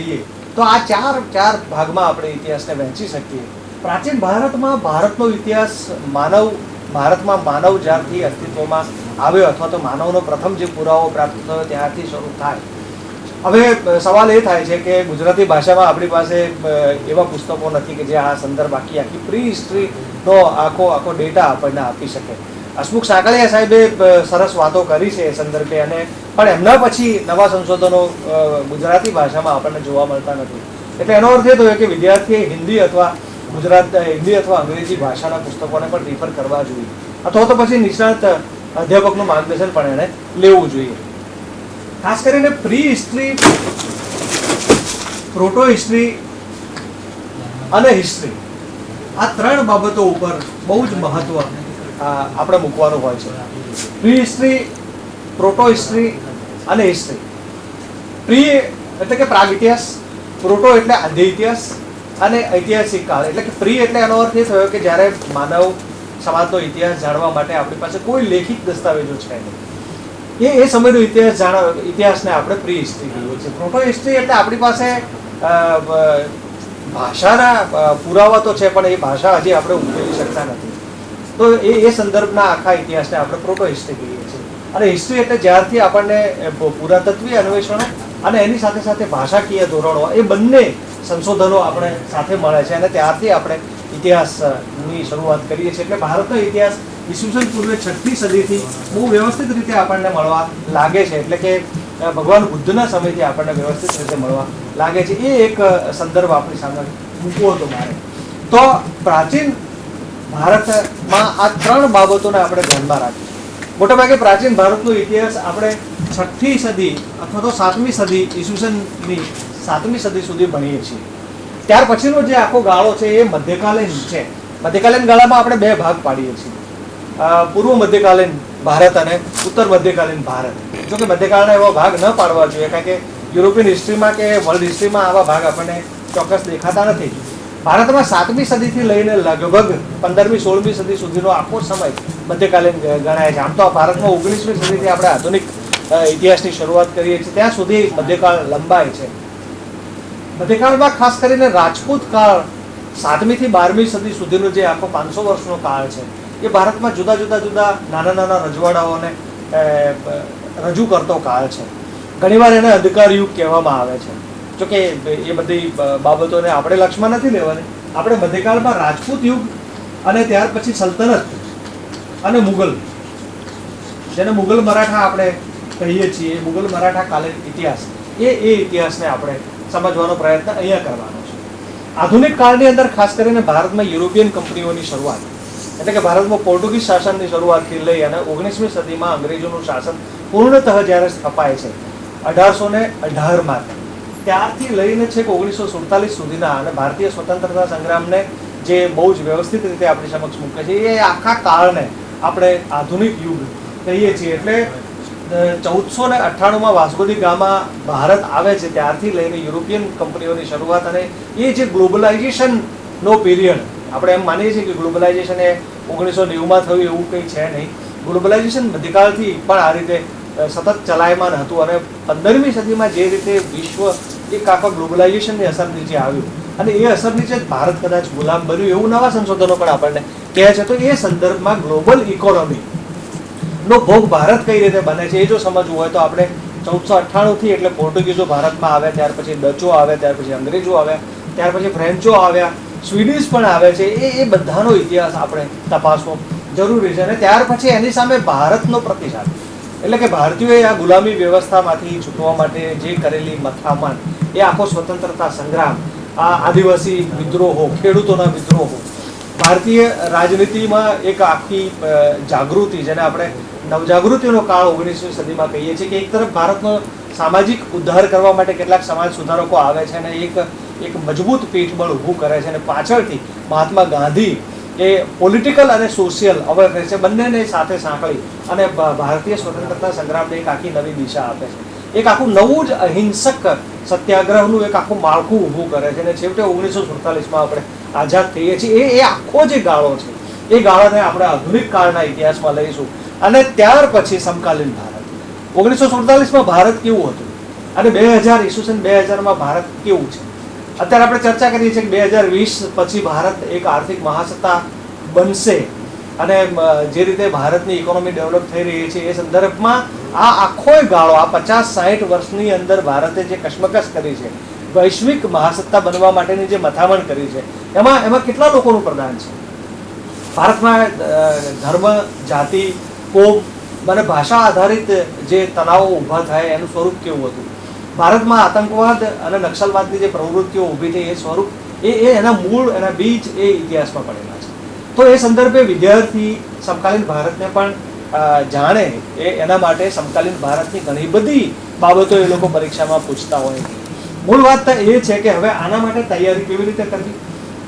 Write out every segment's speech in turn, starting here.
કરીએ તો આ ચાર ભાગમાં આપણે ઇતિહાસને વહેંચી શકીએ. પ્રાચીન ભારતમાં ભારતનો ઇતિહાસ ભારતમાં માનવ જ્યારથી અસ્તિત્વમાં આવ્યો અથવા તો માનવનો પ્રથમ જે પુરાવો પ્રાપ્ત થયો ત્યારથી શરૂ થાય. હવે સવાલ એ થાય છે કે ગુજરાતી ભાષામાં આપણી પાસે એવા પુસ્તકો નથી કે જે આ સંદર્ભ આખી પ્રી હિસ્ટ્રીનો આખો ડેટા આપણને આપી શકે. હસમુખ સાંકળિયા સાહેબે સરસ વાતો કરી છે એ સંદર્ભે, અને પણ એમના પછી નવા સંશોધનો ગુજરાતી ભાષામાં આપણને જોવા મળતા નથી. એટલે એનો અર્થ એ થયો કે વિદ્યાર્થીએ હિન્દી અથવા અંગ્રેજી ભાષાના પુસ્તકોને પણ રિફર કરવા જોઈએ, અથવા તો પછી નિષ્ણાત અધ્યાપકનું માર્ગદર્શન પણ એને લેવું જોઈએ. ખાસ કરીને પ્રી હિસ્ટ્રી, પ્રોટો હિસ્ટ્રી અને હિસ્ટ્રી આ ત્રણ બાબતો ઉપર બહુ જ મહત્વ આપણે મૂકવાનું હોય છે. પ્રી હિસ્ટ્રી, પ્રોટો હિસ્ટ્રી અને હિસ્ટ્રી. પ્રી એટલે કે પ્રાગ ઇતિહાસ, પ્રોટો એટલે આદ્ય ઇતિહાસ અને ઐતિહાસિક કાળ. એટલે કે પ્રી એટલે એનો અર્થ એ થયો કે જ્યારે માનવ સમાજનો ઇતિહાસ જાણવા માટે આપણી પાસે કોઈ લેખિત દસ્તાવેજો છે નહીં, એ સમયનો ઇતિહાસને આપણે પ્રી હિસ્ટ્રી કહીએ છીએ. પ્રોટો હિસ્ટ્રી એટલે આપણી પાસે ભાષાના પુરાવા તો છે, પણ એ ભાષા હજી આપણે ઉકેલી શકતા નથી, તો એ સંદર્ભના આખા ઇતિહાસને આપણે પ્રોટો હિસ્ટ્રી કહીએ છીએ. અને હિસ્ટ્રી એટલે જ્યારથી આપણને પુરાતત્વીય અન્વેષણો અને એની સાથે સાથે ભાષાકીય ધોરણો એ બંને સંશોધનો આપણે સાથે મળે છે, અને ત્યારથી આપણે ઇતિહાસની શરૂઆત કરીએ છીએ. એટલે ભારતનો ઇતિહાસ ઈસવીસન પૂર્વે 6મી સદીથી બહુ વ્યવસ્થિત રીતે આપણને મળવા લાગે છે. એટલે કે ભગવાન બુદ્ધના સમયથી આપણને વ્યવસ્થિત રીતે મળવા લાગે છે. એ એક સંદર્ભ આપણી સામે મૂકવો હતો મારે. તો પ્રાચીન ભારતમાં આ ત્રણ બાબતોને આપણે ધ્યાનમાં રાખીએ. મોટાભાગે પ્રાચીન ભારતનો ઇતિહાસ આપણે 6મી સદી અથવા તો 7મી સદી ઈસવીસનની 7મી સદી સુધી ભણીએ છીએ. ત્યાર પછીનો જે આખો ગાળો છે એ મધ્યકાલીન છે. મધ્યકાલીન ગાળામાં આપણે બે ભાગ પાડીએ છીએ, પૂર્વ મધ્યકાલીન ભારત અને ઉત્તર મધ્યકાલીન ભારત. જો કે મધ્યકાળના એવા ભાગ ન પાડવા જોઈએ, કારણ કે યુરોપિયન હિસ્ટ્રીમાં કે વર્લ્ડ હિસ્ટ્રીમાં આવા ભાગ આપણને ચોક્કસ દેખાતા નથી. ભારતમાં 7મી સદીથી લઈને લગભગ 15મી 16મી સદી સુધીનો આખો સમય મધ્યકાલીન ગણાય છે. આમ તો ભારતમાં 19મી સદીથી આપણે આધુનિક ઇતિહાસની શરૂઆત કરીએ છીએ, ત્યાં સુધી મધ્યકાળ લંબાય છે. મધ્યકાળમાં ખાસ કરીને રાજપૂત કાળ 7મી થી 12મી સદી સુધીનો જે આખો 500 વર્ષનો કાળ છે, એ ભારતમાં જુદા જુદા નાના રજવાડાઓને રજૂ કરતો કાળ છે. ઘણીવાર એને અંધકાર યુગ કહેવામાં આવે છે. જોકે એ બધી બાબતોને આપણે લક્ષમાં નથી લેવાની. આપણે મધ્યકાળમાં રાજપૂત યુગ અને ત્યાર પછી સલ્તનત અને મુગલ, જેને મુગલ મરાઠા આપણે કહીએ છીએ, મુગલ મરાઠા કાલીન ઇતિહાસ, એ ઇતિહાસને આપણે સમજવાનો પ્રયત્ન અહીંયા કરવાનો છે. આધુનિક કાળની અંદર ખાસ કરીને ભારતમાં યુરોપિયન કંપનીઓની શરૂઆત, એટલે કે ભારતમાં પોર્ટુગીઝ શાસનની શરૂઆતથી લઈ અને 19મી સદીમાં અંગ્રેજોનું શાસન પૂર્ણતઃ જ્યારે સ્થપાય છે 1818માં, ત્યારથી લઈને છેક 1947 સુધીના અને ભારતીય સ્વતંત્રતા સંગ્રામને જે બહુ જ વ્યવસ્થિત રીતે આપણી સમક્ષ મૂકે છે, એ આખા કાળને આપણે આધુનિક યુગ કહીએ છીએ. એટલે 1498માં વાસ્કો દી ગામા ભારત આવે છે, ત્યારથી લઈને યુરોપિયન કંપનીઓની શરૂઆત, અને એ જે ગ્લોબલાઇઝેશનનો પીરિયડ, આપણે એમ માનીએ છીએ કે ગ્લોબલાઇઝેશન એ 1990માં થયું એવું કંઈ છે નહીં. ગ્લોબલાઇઝેશન મધ્યકાળથી પણ આ રીતે સતત ચલાયમાન હતું, અને 15મી સદીમાં જે રીતે વિશ્વ એક આખા ગ્લોબલાઇઝેશનની અસર નીચે આવ્યું અને એ અસર નીચે ભારત કદાચ ગુલામ બન્યું એવું નવા સંશોધનો પણ આપણને કહે છે. તો એ સંદર્ભમાં ગ્લોબલ ઇકોનોમી નો ભોગ ભારત કઈ રીતે બને છે એ જો સમજવું હોય તો આપણે 1498થી, એટલે પોર્ટુગીઝો ભારતમાં આવ્યા, ત્યાર પછી ડચો આવ્યા, ત્યાર પછી અંગ્રેજો આવ્યા, ત્યાર પછી ફ્રેન્ચો આવ્યા, સ્વીડિશ પણ આવે છે, એ બધાનો ઇતિહાસ આપણે તપાસવો જરૂરી છે. અને ત્યાર પછી એની સામે ભારતનો પ્રતિસાદ, એટલે કે ભારતીયોએ આ ગુલામી વ્યવસ્થામાંથી છૂટવા માટે જે કરેલી મથામણ, એ આખો સ્વતંત્રતા સંગ્રામ, આ આદિવાસી વિદ્રોહો, ખેડૂતોના વિદ્રોહો, ભારતીય રાજનીતિમાં એક આખી જાગૃતિ, જેને આપણે નવજાગૃતિનો કાળ 19મી સદીમાં કહીએ છીએ, કે એક તરફ ભારતનો સામાજિક ઉદ્ધાર કરવા માટે કેટલાક સમાજ સુધારકો આવે છે અને એક મજબૂત પીઠબળ ઊભું કરે છે, અને પાછળથી મહાત્મા ગાંધી એ પોલિટિકલ અને સોશિયલ અવેરનેસ છે બંનેને સાથે સાંકળી અને ભારતીય સ્વતંત્રતા સંગ્રામને એક આખી નવી દિશા આપે છે. એક આખું નવું જ અહિંસક સત્યાગ્રહનું એક આખું માળખું ઊભું કરે છે, અને છેવટે 1947માં આપણે આઝાદ થઈએ છીએ. એ આખો જે ગાળો છે, એ ગાળાને આપણે આધુનિક કાળના ઇતિહાસમાં લઈશું. અને ત્યાર પછી સમકાલીન ભારત, 1947માં ભારત કેવું હતું અને 2000 ઈસવીસન 2000માં ભારત કેવું છે. અત્યારે આપણે ચર્ચા કરીએ છીએ કે 2020 પછી ભારત એક આર્થિક મહાસત્તા બનશે અને જે રીતે ભારતની ઇકોનોમી ડેવલપ થઈ રહી છે એ સંદર્ભમાં આ આખો ગાળો આ 50-60 વર્ષની અંદર ભારતે જે કશ્મકશ કરી છે, વૈશ્વિક મહાસત્તા બનવા માટેની જે મથામણ કરી છે, એમાં કેટલા લોકોનું પ્રદાન છે. ભારતમાં ધર્મ, જાતિ, કોમ અને ભાષા આધારિત જે તણાવો ઊભા થાય એનું સ્વરૂપ કેવું હતું. ભારતમાં આતંકવાદ અને નક્સલવાદની જે પ્રવૃત્તિઓ ઊભી થઈ એ સ્વરૂપ એના મૂળ, એના બીજ એ ઇતિહાસમાં પડેલા છે. તો એ સંદર્ભે વિદ્યાર્થી સમકાલીન ભારતને પણ જાણે એના માટે સમકાલીન ભારતની ઘણી બધી બાબતો એ લોકો પરીક્ષામાં પૂછતા હોય. મૂળ વાત એ છે કે હવે આના માટે તૈયારી કેવી રીતે કરવી.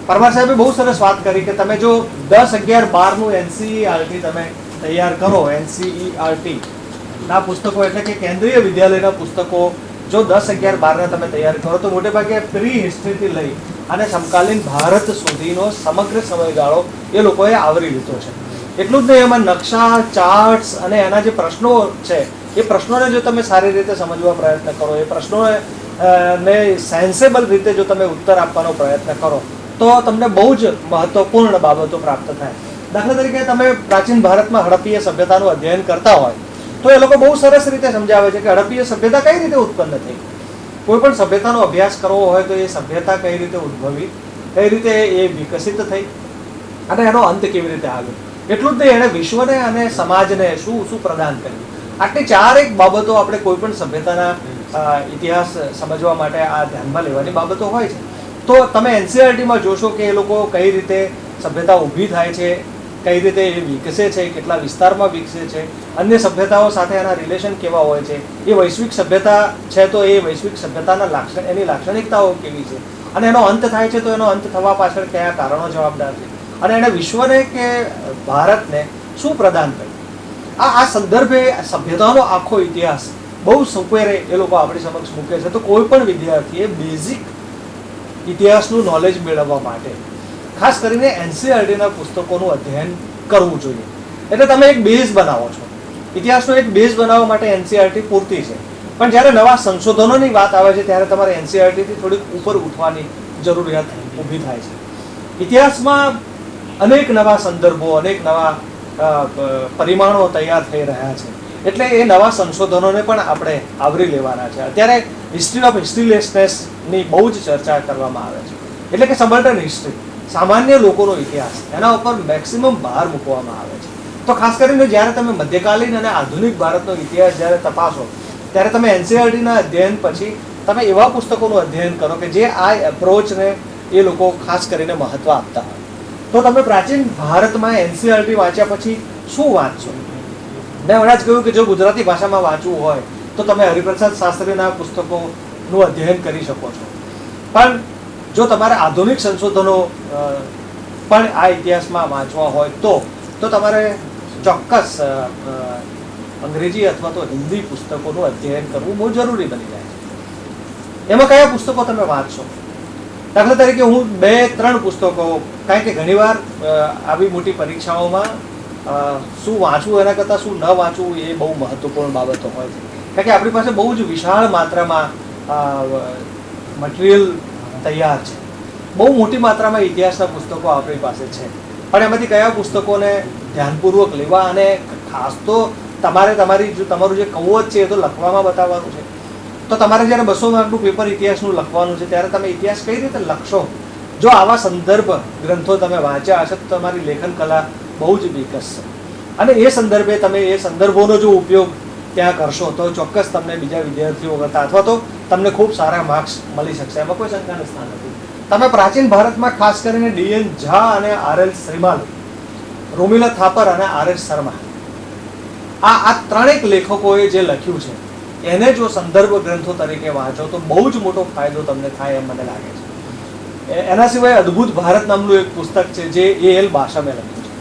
પરમાર સાહેબે બહુ સરસ વાત કરી કે તમે જો 10, 11, 12નું NCERT તમે તૈયાર કરો, NCERT ના પુસ્તકો એટલે કે કેન્દ્રીય વિદ્યાલયના પુસ્તકો જો 10, 11, 12ના તમે તૈયાર કરો તો મોટે ભાગે પ્રી હિસ્ટ્રીથી લઈ અને સમકાલીન ભારત સુધીનો સમગ્ર સમયગાળો એ લોકોએ આવરી લીધો છે. એટલું જ નહીં, એમાં નકશા, ચાર્ટ્સ અને એના જે પ્રશ્નો છે એ પ્રશ્નોને જો તમે સારી રીતે સમજવા પ્રયત્ન કરો, એ પ્રશ્નોને સેન્સેબલ રીતે જો તમે ઉત્તર આપવાનો પ્રયત્ન કરો તો તમને બહુ જ મહત્વપૂર્ણ બાબતો પ્રાપ્ત થાય. દાખલા તરીકે તમે પ્રાચીન ભારતમાં હડપ્પીય સભ્યતાનું અધ્યયન કરતા હોય તો એ લોકો બહુ સરસ રીતે સમજાવે છે કે હડપ્પીય સભ્યતા કઈ રીતે ઉત્પન્ન થઈ. કોઈ પણ સભ્યતાનો અભ્યાસ કરવો હોય તો એ સભ્યતા કઈ રીતે ઉદ્ભવી, કઈ રીતે એ વિકસિત થઈ અને એનો અંત કેવી રીતે આવ્યો. એટલું જ નહીં, એણે વિશ્વને અને સમાજને શું શું પ્રદાન કર્યું. આટલી 4 બાબતો આપણે કોઈ પણ સભ્યતાના ઇતિહાસ સમજવા માટે આ ધ્યાનમાં લેવાની બાબતો હોય છે. તો તમે NCERTમાં જોશો કે એ લોકો કઈ રીતે સભ્યતા ઊભી થાય છે, કઈ રીતે એ વિકસે છે, કેટલા વિસ્તારમાં વિકસે છે, અન્ય સભ્યતાઓ સાથે એના રિલેશન કેવા હોય છે, એ વૈશ્વિક સભ્યતા છે તો એ વૈશ્વિક સભ્યતાના એની લાક્ષણિકતાઓ કેવી છે અને એનો અંત થાય છે તો એનો અંત થવા પાછળ કયા કારણો જવાબદાર છે અને એણે વિશ્વને કે ભારતને શું પ્રદાન કર્યું. આ સંદર્ભે સભ્યતાનો આખો ઇતિહાસ બહુ સુપેરે એ લોકો આપણી સમક્ષ મૂકે છે. તો કોઈ પણ વિદ્યાર્થીએ બેઝિક ઇતિહાસનું નોલેજ મેળવવા માટે ખાસ કરીને NCERTના પુસ્તકોનું અધ્યયન કરવું જોઈએ. એટલે તમે એક બેઝ બનાવો છો. ઇતિહાસનો એક બેઝ બનાવવા માટે NCERT પૂરતી છે. પણ જ્યારે નવા સંશોધનોની વાત આવે છે ત્યારે તમારે NCERTથી થોડીક ઉપર ઉઠવાની જરૂરિયાત ઊભી થાય છે. ઇતિહાસમાં અનેક નવા સંદર્ભો, અનેક નવા પરિમાણો તૈયાર થઈ રહ્યા છે. એટલે એ નવા સંશોધનોને પણ આપણે આવરી લેવાના છે. અત્યારે હિસ્ટ્રી ઓફ હિસ્ટ્રીલેસનેસની બહુ જ ચર્ચા કરવામાં આવે છે. એટલે કે સબલ્ટન હિસ્ટ્રી, સામાન્ય લોકોનો ઇતિહાસ, એના ઉપર મેક્સિમમ ભાર મૂકવામાં આવે છે. તો ખાસ કરીને જ્યારે તમે મધ્યકાલીન અને આધુનિક ભારતનો ઇતિહાસ જ્યારે તપાસો ત્યારે તમે NCERTના અધ્યયન પછી તમે એવા પુસ્તકોનું અધ્યયન કરો કે જે આ એપ્રોચને એ લોકો ખાસ કરીને મહત્વ આપતા હોય. તો તમે પ્રાચીન ભારતમાં NCERT વાંચ્યા પછી શું વાંચશો? મેં હમણાં જ કહ્યું કે જો ગુજરાતી ભાષામાં વાંચવું હોય તો તમે હરિપ્રસાદ શાસ્ત્રીના પુસ્તકોનું અધ્યયન કરી શકો છો. પણ જો તમારે આધુનિક સંશોધનો પણ આ ઇતિહાસમાં વાંચવા હોય તો તમારે ચોક્કસ અંગ્રેજી અથવા તો હિન્દી પુસ્તકોનું અધ્યયન કરવું બહુ જરૂરી બની જાય છે. એમાં કયા પુસ્તકો તમે વાંચશો? દાખલા તરીકે હું 2-3 પુસ્તકો, કારણ કે ઘણીવાર આવી મોટી પરીક્ષાઓમાં શું વાંચવું એના કરતાં શું ન વાંચવું એ બહુ મહત્વપૂર્ણ બાબતો હોય છે. કારણ કે આપણી પાસે બહુ જ વિશાળ માત્રામાં મટીરિયલ તૈયાર છે. બહુ મોટી માત્રામાં ઇતિહાસના પુસ્તકો આપણી પાસે છે. પણ એમાંથી કયા પુસ્તકોને ધ્યાનપૂર્વક લેવા અને ખાસ તો તમારું જે કવચ છે એ તો લખવામાં બતાવવાનું છે. તો તમારે જ્યારે 200 માર્કનું પેપર ઇતિહાસનું લખવાનું છે ત્યારે તમે ઇતિહાસ કઈ રીતે લખશો? જો આવા સંદર્ભ ગ્રંથો તમે વાંચ્યા હશે તો તમારી લેખન કલા બહુ જ વિકસશે. અને એ સંદર્ભે તમે એ સંદર્ભોનો જો ઉપયોગ ત્યાં કરશો તો ચોક્કસ તમને બીજા વિદ્યાર્થીઓ કરતા અથવા તો તમને ખૂબ સારા માર્ક્સ મળી શકશે. એમાં કોઈ શંકાનું સ્થાન નથી. તમે પ્રાચીન ભારતમાં ખાસ કરીને DN ઝા અને RL શ્રીમાલ, રોમિલા થાપર અને RS શર્મા, આ 3 લેખકોએ જે લખ્યું છે એને જો સંદર્ભ ગ્રંથો તરીકે વાંચો તો બહુ જ મોટો ફાયદો તમને થાય એમ મને લાગે છે. એના સિવાય અદ્ભુત ભારત નામનું એક પુસ્તક છે જે AL ભાષામાં લખ્યું છે.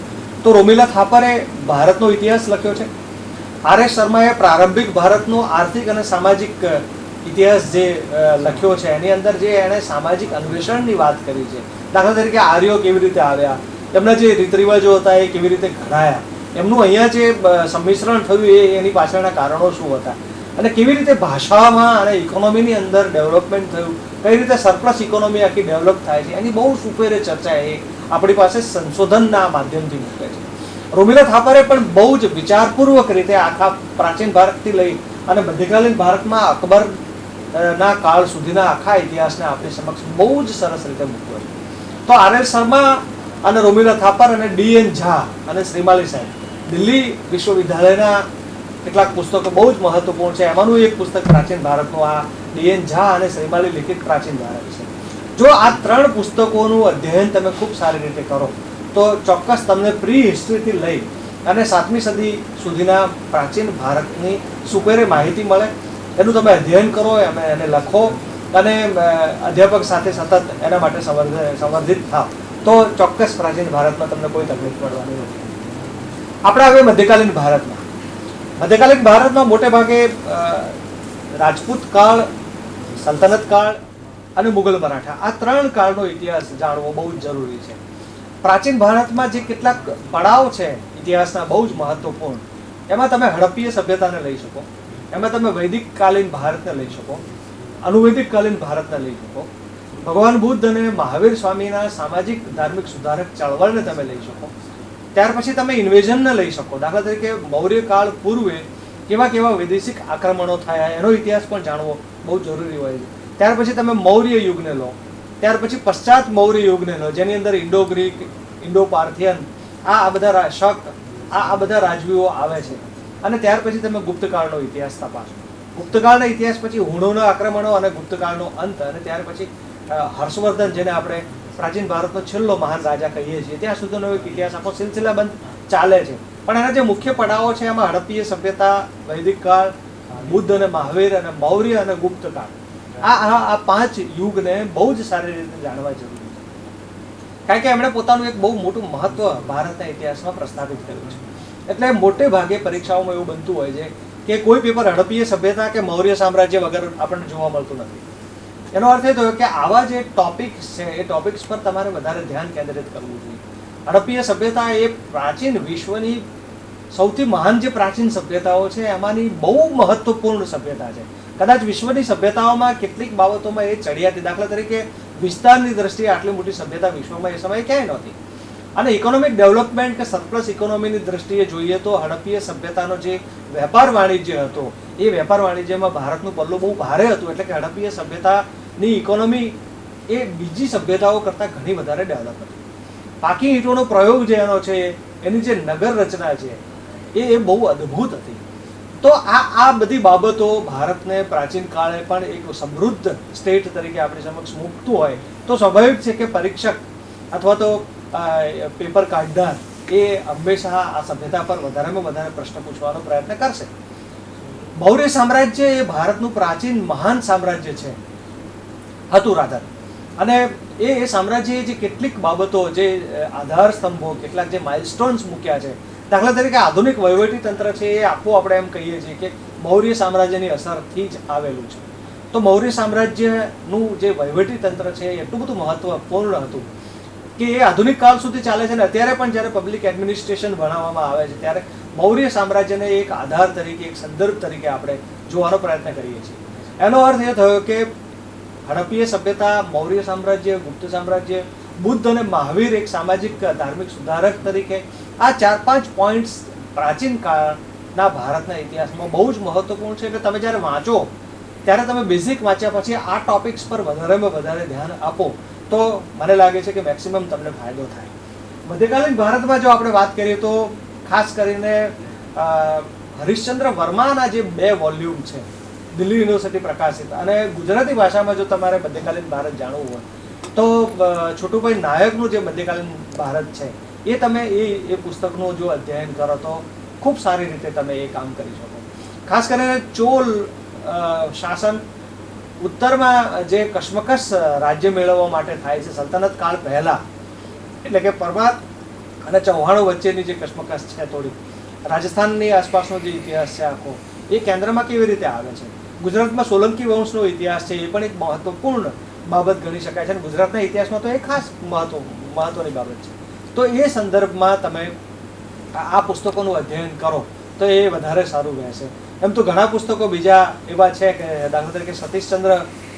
તો રોમિલા થાપરે ભારતનો ઇતિહાસ લખ્યો છે. RS શર્માએ પ્રારંભિક ભારતનો આર્થિક અને સામાજિક ઇતિહાસ જે લખ્યો છે એની અંદર જે એણે સામાજિક અન્વેષણની વાત કરી છે. દાખલા તરીકે આર્યો કેવી રીતે આવ્યા, એમના જે રીત રિવાજો હતા એ કેવી રીતે ઘડાયા, એમનું અહીંયા જે સંમિશ્રણ થયું એની પાછળના કારણો શું હતા, અને કેવી રીતે ભાષામાં અને ઇકોનોમીની અંદર ડેવલપમેન્ટ થયું, કઈ રીતે સરપ્લસ ઇકોનોમી આખી ડેવલપ થાય છે, એની બહુ સુપેરે ચર્ચા એ આપણી પાસે સંશોધનના માધ્યમથી મૂકે છે. રોમિલા થાપરે પણ બહુ જ વિચારપૂર્વક રીતે આખા પ્રાચીન ભારતથી લઈ અને મધ્યકાલીન ભારતમાં અકબર ના કાળ સુધીના આખા ઇતિહાસને આપણી સમક્ષ બહુ જ સરસ રીતે મૂક્યો છે. તો આર.એલ. શર્મા અને રોમિલા થાપર અને ડી.એન. ઝા અને શ્રીમાલી સાહેબ દિલ્હી વિશ્વવિદ્યાલયના કેટલાક પુસ્તકો બહુ જ મહત્વપૂર્ણ છે. એમાંનું એક પુસ્તક પ્રાચીન ભારતનું આ ડી.એન. ઝા અને શ્રીમાલી લિખિત પ્રાચીન ભારત છે. જો આ 3 પુસ્તકોનું અધ્યયન તમે ખૂબ સારી રીતે કરો તો ચોક્કસ તમને પ્રી હિસ્ટ્રીથી લઈ અને 7મી સદી સુધીના પ્રાચીન ભારતની સુપેરે માહિતી મળે. એનું તમે અધ્યયન કરો, એને લખો અને અધ્યાપક સાથે સતત એના માટે સંવર્ધિત થાવ તો ચોક્કસ પ્રાચીન ભારતમાં તમને કોઈ તકલીફ પડવાની નથી. આપણે હવે મધ્યકાલીન ભારતમાં મોટે ભાગે રાજપૂત કાળ, સલ્તનત કાળ અને મુગલ મરાઠા આ 3 કાળનો ઇતિહાસ જાણવો બહુ જ જરૂરી છે. પ્રાચીન ભારતમાં જે કેટલાક પડાવ છે ઇતિહાસના બહુ જ મહત્વપૂર્ણ, એમાં તમે હડપ્પીય સભ્યતાને લઈ શકો, એમાં તમે વૈદિક કાલીન ભારતને લઈ શકો, અનુવૈદિક કાલીન ભારતને લઈ શકો, ભગવાન બુદ્ધ અને મહાવીર સ્વામીના સામાજિક ધાર્મિક સુધારક ચળવળને તમે લઈ શકો. ત્યાર પછી તમે ઇન્વેઝનને લઈ શકો. દાખલા તરીકે મૌર્ય કાળ પૂર્વે કેવા કેવા વૈદેશિક આક્રમણો થયા એનો ઇતિહાસ પણ જાણવો બહુ જરૂરી હોય છે. ત્યાર પછી તમે મૌર્ય યુગને લો, ત્યાર પછી પશ્ચાત મૌર્ય યુગને લો, જેની અંદર ઇન્ડો ગ્રીક, ઇન્ડો પાર્થિયન આ બધા રાજવીઓ આવે છે. અને ત્યાર પછી તમે ગુપ્તકાળનો ઇતિહાસ તપાસો. ગુપ્તકાળના ઇતિહાસ પછી હુણોના આક્રમણો અને ગુપ્તકાળનો અંત, અને ત્યાર પછી હર્ષવર્ધન, જેને આપણે પ્રાચીન ભારતનો છેલ્લો મહાન રાજા કહીએ છીએ, ત્યાં સુધીનો એક ઇતિહાસ આખો સિલસિલાબંધ ચાલે છે. પણ એના જે મુખ્ય પડાવો છે એમાં હડપ્પીય સભ્યતા, વૈદિક કાળ, બુદ્ધ અને મહાવીર અને મૌર્ય અને ગુપ્તકાળ, આ 5 યુગને બહુ જ સારી રીતે જાણવા જરૂરી છે. કારણ કે એમણે પોતાનું એક બહુ મોટું મહત્વ ભારતના ઇતિહાસમાં પ્રસ્થાપિત કર્યું છે. એટલે મોટે ભાગે પરીક્ષાઓમાં એવું બનતું હોય છે કે કોઈ પેપર હડપ્પીય સભ્યતા કે મૌર્ય સામ્રાજ્ય વગર આપણને જોવા મળતું નથી. એનો અર્થ એ થયો કે આવા જે ટોપિક્સ છે એ ટોપિક્સ પર તમારે વધારે ધ્યાન કેન્દ્રિત કરવું જોઈએ. હડપ્પીય સભ્યતા એ પ્રાચીન વિશ્વની સૌથી મહાન જે પ્રાચીન સભ્યતાઓ છે એમાંની બહુ મહત્વપૂર્ણ સભ્યતા છે. કદાચ વિશ્વની સભ્યતાઓમાં કેટલીક બાબતોમાં એ ચડિયાતી, દાખલા તરીકે વિસ્તારની દ્રષ્ટિએ આટલી મોટી સભ્યતા વિશ્વમાં એ સમયે ક્યાંય નહોતી. અને ઇકોનોમિક ડેવલપમેન્ટ કે સરપ્લસ ઇકોનોમીની દ્રષ્ટિએ જોઈએ તો હડપ્પીય સભ્યતાનો જે વેપાર વાણિજ્ય હતો એ વેપાર વાણિજ્યમાં ભારતનું પલ્લું બહુ ભારે હતું. એટલે કે હડપ્પીય સભ્યતાની ઇકોનોમી એ બીજી સભ્યતાઓ કરતાં ઘણી વધારે ડેવલપ હતી. પાકી ઈંટોનો પ્રયોગ જે એનો છે, એની જે નગર રચના છે એ બહુ અદ્ભુત હતી. તો આ બધી બાબતો ભારતને પ્રાચીન કાળે પણ એક સમૃદ્ધ સ્ટેટ તરીકે આપણી સમક્ષ મૂકતું હોય તો સ્વાભાવિક છે કે પરીક્ષક અથવા તો પેપર કાઢનાર એ હંમેશા આ સભ્યતા પર વધારેમાં વધારે પ્રશ્ન પૂછવાનો પ્રયત્ન કરશે. મૌર્ય સામ્રાજ્ય એ ભારતનું પ્રાચીન મહાન સામ્રાજ્ય છે, હતું રાધર. અને એ સામ્રાજ્યએ જે કેટલીક બાબતો, જે આધાર સ્તંભો, કેટલાક જે માઇલસ્ટોન્સ મૂક્યા છે, દાખલા તરીકે આધુનિક વહીવટી તંત્ર છે એ આખું આપણે એમ કહીએ છીએ કે મૌર્ય સામ્રાજ્યની અસરથી જ આવેલું છે. તો મૌર્ય સામ્રાજ્યનું જે વહીવટી તંત્ર છે એ એટલું બધું મહત્વપૂર્ણ હતું કે એ આધુનિક કાળ સુધી ચાલે છે. અને અત્યારે પણ જ્યારે પબ્લિક એડમિનિસ્ટ્રેશન ભણાવવામાં આવે છે ત્યારે મૌર્ય સામ્રાજ્યને એક આધાર તરીકે, એક સંદર્ભ તરીકે આપણે જોવાનો પ્રયત્ન કરીએ છીએ. એનો અર્થ એ થયો કે હડપ્પીય સભ્યતા, મૌર્ય સામ્રાજ્ય, ગુપ્ત સામ્રાજ્ય, બુદ્ધ અને મહાવીર એક સામાજિક ધાર્મિક સુધારક તરીકે, આ 4-5 પોઈન્ટ્સ પ્રાચીન કાળના ભારતના ઇતિહાસમાં બહુ જ મહત્વપૂર્ણ છે. એટલે તમે જ્યારે વાંચો ત્યારે તમે બેઝિક વાંચ્યા પછી આ ટોપિક્સ પર વધારેમાં વધારે ધ્યાન આપો તો મને લાગે છે કે મેક્સિમમ તમને ફાયદો થાય. મધ્યકાલીન ભારતમાં જો આપણે વાત કરીએ તો ખાસ કરીને હરીશચંદ્ર વર્માના જે 2 વોલ્યુમ છે દિલ્હી યુનિવર્સિટી પ્રકાશિત, અને ગુજરાતી ભાષામાં જો તમારે મધ્યકાલીન ભારત જાણવું હોય તો છોટુભાઈ નાયકનું જે મધ્યકાલીન ભારત છે એ તમે એ પુસ્તકનું જો અધ્યયન કરો તો ખૂબ સારી રીતે તમે એ કામ કરી શકો. ખાસ કરીને ચોલ શાસન ઉત્તરમાં જે કશ્મકશ રાજ્ય મેળવવા માટે થાય છે સલ્તનત કાળ પહેલા, એટલે કે પરમાર અને ચૌહાણો વચ્ચેની જે કશ્મકશ છે, થોડી રાજસ્થાનની આસપાસનો જે ઇતિહાસ છે આખો એ કેન્દ્રમાં કેવી રીતે આવે છે. ગુજરાતમાં સોલંકી વંશનો ઇતિહાસ છે એ પણ એક મહત્વપૂર્ણ બાબત ગણી શકાય છે. અને ગુજરાતના ઇતિહાસમાં તો એ ખાસ મહત્વની બાબત છે. તો એ સંદર્ભમાં તમે આ પુસ્તકોનું અધ્યયન કરો તો એ વધારે સારું રહેશે. એમ તો ઘણા પુસ્તકો બીજા એવા છે કે દાખલા તરીકે સતીશચંદ્ર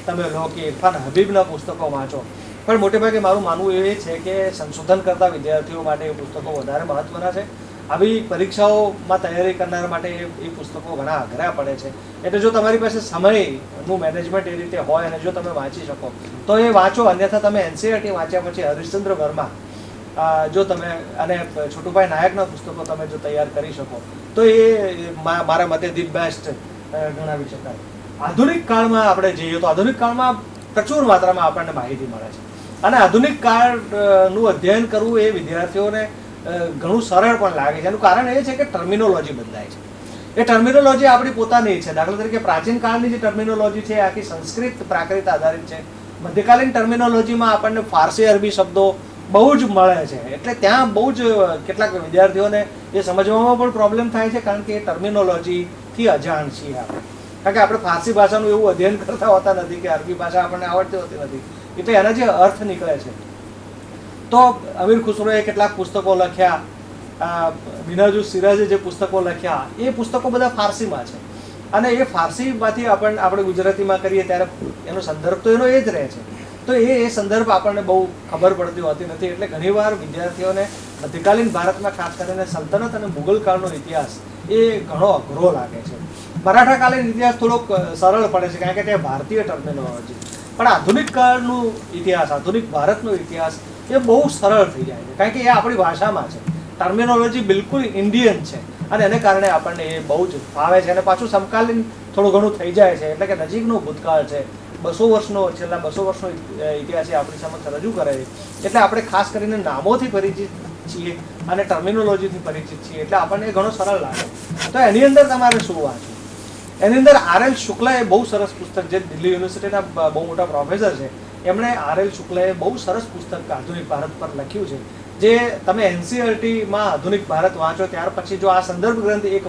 તમે લો કે ઇરફાન હબીબના પુસ્તકો વાંચો, પણ મોટે ભાગે મારું માનવું એ છે કે સંશોધન કરતા વિદ્યાર્થીઓ માટે એ પુસ્તકો વધારે મહત્વના છે. આવી પરીક્ષાઓમાં તૈયારી કરનાર માટે એ પુસ્તકો ઘણા અઘરા પડે છે. એટલે જો તમારી પાસે સમયનું મેનેજમેન્ટ એ રીતે હોય અને જો તમે વાંચી શકો તો એ વાંચો. અન્યથા તમે એનસીઈઆરટી વાંચ્યા પછી હરિશ્ચંદ્ર વર્મા જો તમે અને છોટુભાઈ નાયકના પુસ્તકો તમે જો તૈયાર કરી શકો તો એ મારા મતે ધી બેસ્ટ ગણાવી શકાય. આધુનિક કાળમાં આપણે જઈએ તો આધુનિક કાળમાં પ્રચુર માત્રામાં આપણને માહિતી મળે છે અને આધુનિક કાળનું અધ્યયન કરવું એ વિદ્યાર્થીઓને ઘણું સરળ પણ લાગે છે. એનું કારણ એ છે કે ટર્મિનોલોજી બદલાય છે. એ ટર્મિનોલોજી આપણી પોતાની છે. દાખલા તરીકે પ્રાચીન કાળની જે ટર્મિનોલોજી છે આખી સંસ્કૃત પ્રાકૃત આધારિત છે. મધ્યકાલીન ટર્મિનોલોજીમાં આપણને ફારસી અરબી શબ્દો બહુ જ મળે છે. એટલે ત્યાં બહુ જ કેટલાક વિદ્યાર્થીઓને એ સમજવામાં પણ પ્રોબ્લેમ થાય છે કારણ કે એ ટર્મિનોલોજીથી અજાણ છીએ આપણે. કારણ કે આપણે ફારસી ભાષાનું એવું અધ્યયન કરતા હોતા નથી કે અરબી ભાષા આપણને આવડતી હોતી નથી. એટલે એના જે અર્થ નીકળે છે. તો અમીર ખુસરોએ કેટલાક પુસ્તકો લખ્યા, મિનાજુ સિરાજે જે પુસ્તકો લખ્યા એ પુસ્તકો બધા ફારસીમાં છે અને એ ફારસીમાંથી આપણે ગુજરાતીમાં કરીએ ત્યારે એનો સંદર્ભ તો એનો એ જ રહે છે. તો એ સંદર્ભ આપણને બહુ ખબર પડતી હોતી નથી. એટલે ઘણીવાર વિદ્યાર્થીઓને મધ્યકાલીન ભારતમાં ખાસ કરીને સલ્તનત અને મુગલ કાળનો ઇતિહાસ એ ઘણો અઘરો લાગે છે. મરાઠાકાલીન ઇતિહાસ થોડોક સરળ પડે છે કારણ કે તે ભારતીય ટર્મિનોલોજી, પણ આધુનિક કાળનું ઇતિહાસ, આધુનિક ભારતનો ઇતિહાસ એ બહુ સરળ થઈ જાય છે કારણ કે એ આપણી ભાષામાં છે. ટર્મિનોલોજી બિલકુલ ઇન્ડિયન છે અને એને કારણે આપણને એ બહુ જ ફાવે છે. અને પાછું સમકાલીન થોડું ઘણું થઈ જાય છે. એટલે કે નજીકનો ભૂતકાળ છે, 200 વર્ષનો છેલ્લા 200 વર્ષનો ઇતિહાસ એ આપણી સમક્ષ રજૂ કરે છે. એટલે આપણે ખાસ કરીને નામોથી પરિચિત છીએ અને ટર્મિનોલોજીથી પરિચિત છીએ એટલે આપણને એ ઘણો સરળ લાગે. તો એની અંદર તમારે શું વાંચવું? એની અંદર આર.એલ. શુક્લાએ બહુ સરસ પુસ્તક, જે દિલ્હી યુનિવર્સિટીના બહુ મોટા પ્રોફેસર છે, એમણે આર.એલ. શુક્લાએ બહુ સરસ પુસ્તક આધુનિક ભારત પર લખ્યું છે. જે તમે એનસીઈઆરટીમાં આધુનિક ભારત વાંચો ત્યાર પછી જો આ સંદર્ભ ગ્રંથ એક